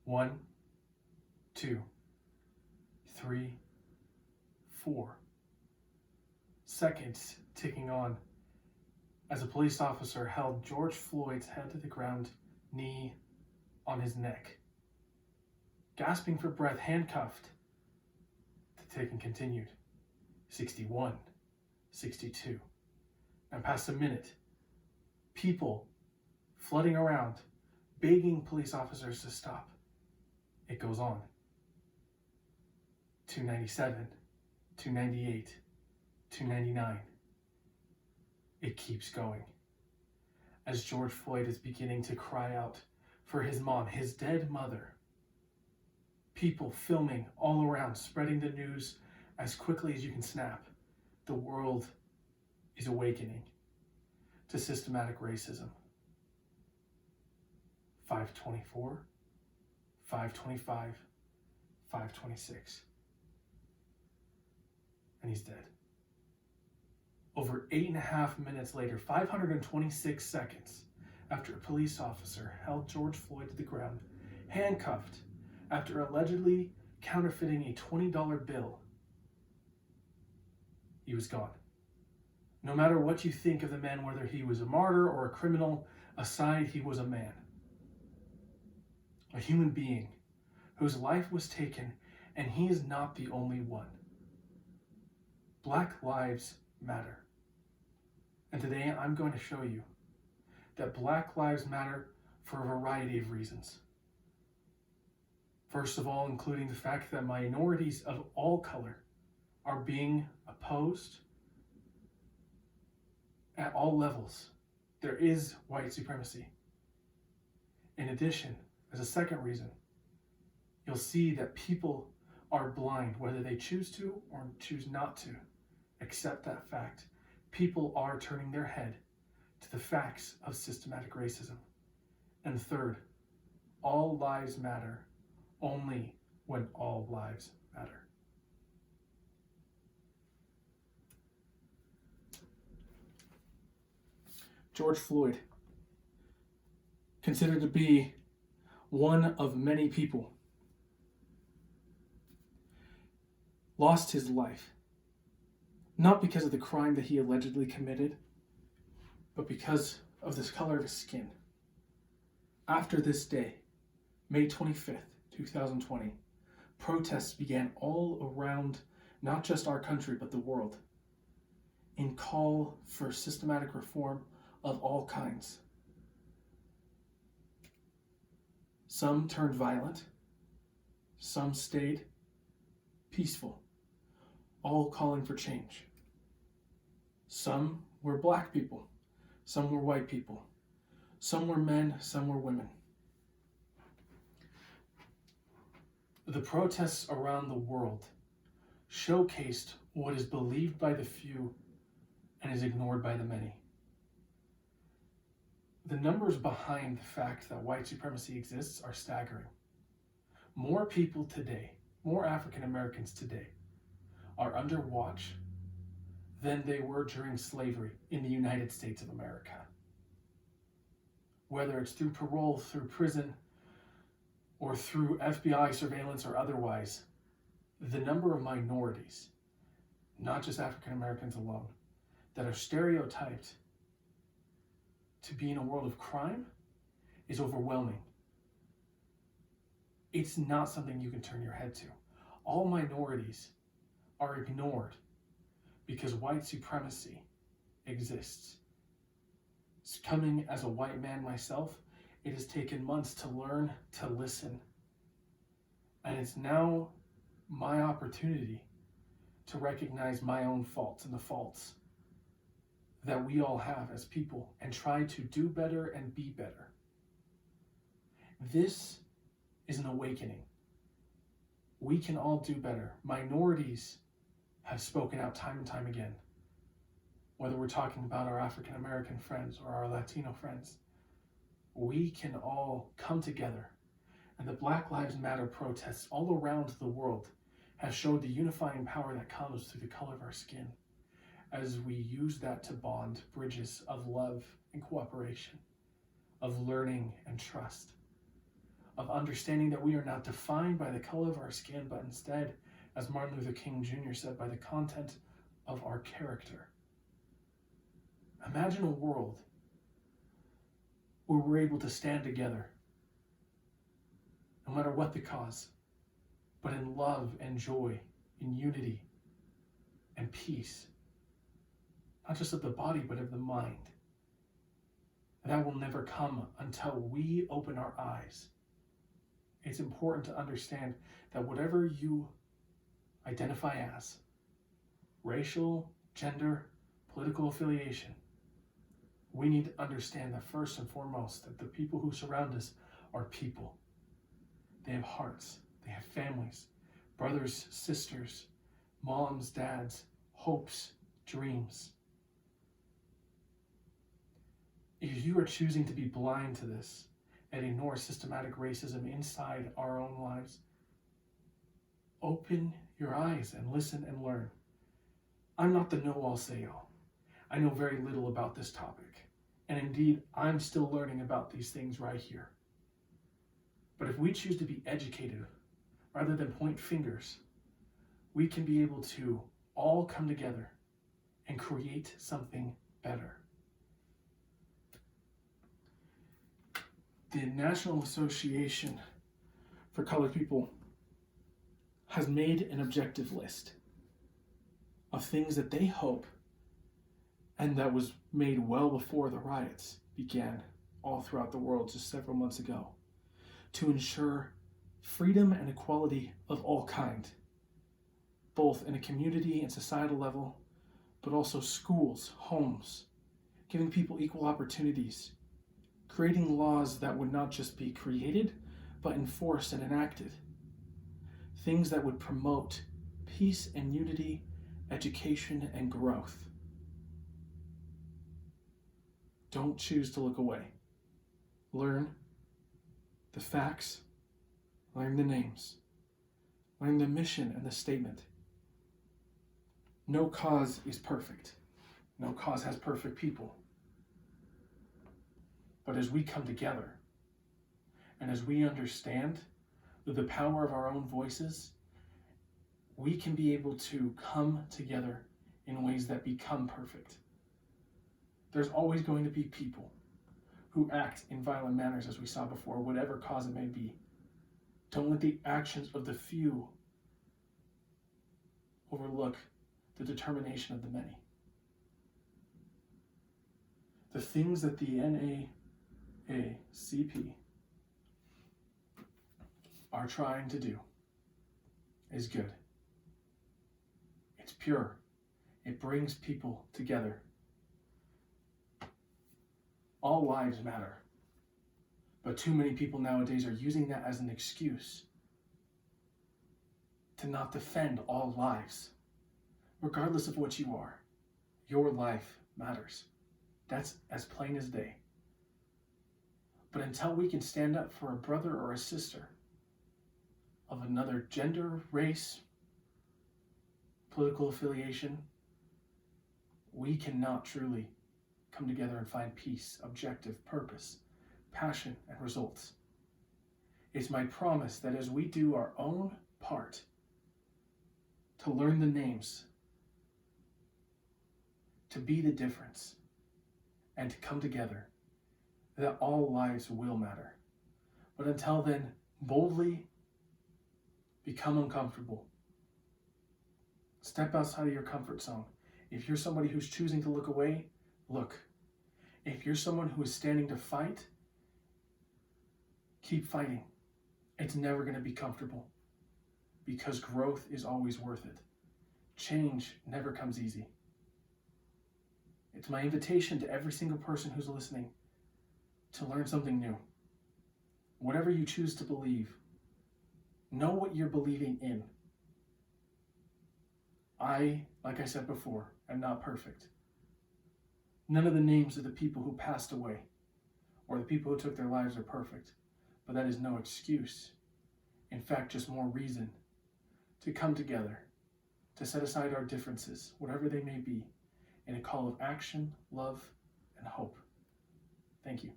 1, 2, 3, 4. Seconds ticking on as a police officer held George Floyd's head to the ground, knee on his neck. Gasping for breath, handcuffed. The ticking continued. 61, 62. And past a minute, people flooding around, begging police officers to stop. It goes on. 297, 298, 299. It keeps going. As George Floyd is beginning to cry out for his mom, his dead mother, people filming all around, spreading the news as quickly as you can snap. The world is awakening to systematic racism. 524, 525, 526. And he's dead. Over 8.5 minutes later, 526 seconds after a police officer held George Floyd to the ground, handcuffed after allegedly counterfeiting a $20 bill, he was gone. No matter what you think of the man, whether he was a martyr or a criminal, aside, he was a man. A human being whose life was taken, and he is not the only one. Black lives matter. And today I'm going to show you that Black lives matter for a variety of reasons. First of all, including the fact that minorities of all color are being opposed at all levels. There is white supremacy. In addition, as a second reason, you'll see that people are blind, whether they choose to or choose not to accept that fact. People are turning their head to the facts of systematic racism. And third, all lives matter only when all lives matter. George Floyd, considered to be one of many people, lost his life, not because of the crime that he allegedly committed, but because of the color of his skin. After this day, May 25th, 2020, protests began all around not just our country, but the world, in call for systematic reform of all kinds. Some turned violent, some stayed peaceful, all calling for change. Some were Black people, some were white people, some were men, some were women. The protests around the world showcased what is believed by the few and is ignored by the many. The numbers behind the fact that white supremacy exists are staggering. More people today, more African Americans today, are under watch than they were during slavery in the United States of America. Whether it's through parole, through prison, or through FBI surveillance or otherwise, the number of minorities, not just African Americans alone, that are stereotyped to be in a world of crime is overwhelming. It's not something you can turn your head to. All minorities are ignored because white supremacy exists. Coming as a white man myself, it has taken months to learn to listen. And it's now my opportunity to recognize my own faults and the faults that we all have as people and try to do better and be better. This is an awakening. We can all do better. Minorities have spoken out time and time again. Whether we're talking about our African American friends or our Latino friends, we can all come together. And the Black Lives Matter protests all around the world have showed the unifying power that comes through the color of our skin, as we use that to bond bridges of love and cooperation, of learning and trust, of understanding that we are not defined by the color of our skin, but instead, as Martin Luther King Jr. said, by the content of our character. Imagine a world where we're able to stand together, no matter what the cause, but in love and joy, in unity and peace, not just of the body, but of the mind. And that will never come until we open our eyes. It's important to understand that whatever you identify as, racial, gender, political affiliation, we need to understand that first and foremost, that the people who surround us are people. They have hearts, they have families, brothers, sisters, moms, dads, hopes, dreams. If you are choosing to be blind to this and ignore systematic racism inside our own lives, open your eyes and listen and learn. I'm not the know-all say-all. I know very little about this topic. And indeed, I'm still learning about these things right here. But if we choose to be educated rather than point fingers, we can be able to all come together and create something better. The National Association for Colored People has made an objective list of things that they hope, and that was made well before the riots began all throughout the world just several months ago, to ensure freedom and equality of all kind, both in a community and societal level, but also schools, homes, giving people equal opportunities, creating laws that would not just be created, but enforced and enacted. Things that would promote peace and unity, education and growth. Don't choose to look away. Learn the facts, learn the names, learn the mission and the statement. No cause is perfect. No cause has perfect people. But as we come together, and as we understand the power of our own voices, we can be able to come together in ways that become perfect. There's always going to be people who act in violent manners, as we saw before, whatever cause it may be. Don't let the actions of the few overlook the determination of the many. The things that the NAACP are trying to do is good. It's pure. It brings people together. All lives matter. But too many people nowadays are using that as an excuse to not defend all lives. Regardless of what you are, your life matters. That's as plain as day. But until we can stand up for a brother or a sister of another gender, race, political affiliation, we cannot truly come together and find peace, objective, purpose, passion, and results. It's my promise that as we do our own part to learn the names, to be the difference, and to come together, that all lives will matter. But until then, boldly become uncomfortable. Step outside of your comfort zone. If you're somebody who's choosing to look away, look. If you're someone who is standing to fight, keep fighting. It's never going to be comfortable because growth is always worth it. Change never comes easy. It's my invitation to every single person who's listening to learn something new. Whatever you choose to believe, know what you're believing in. I, like I said before, am not perfect. None of the names of the people who passed away or the people who took their lives are perfect, but that is no excuse. In fact, just more reason to come together, to set aside our differences, whatever they may be, in a call of action, love, and hope. Thank you.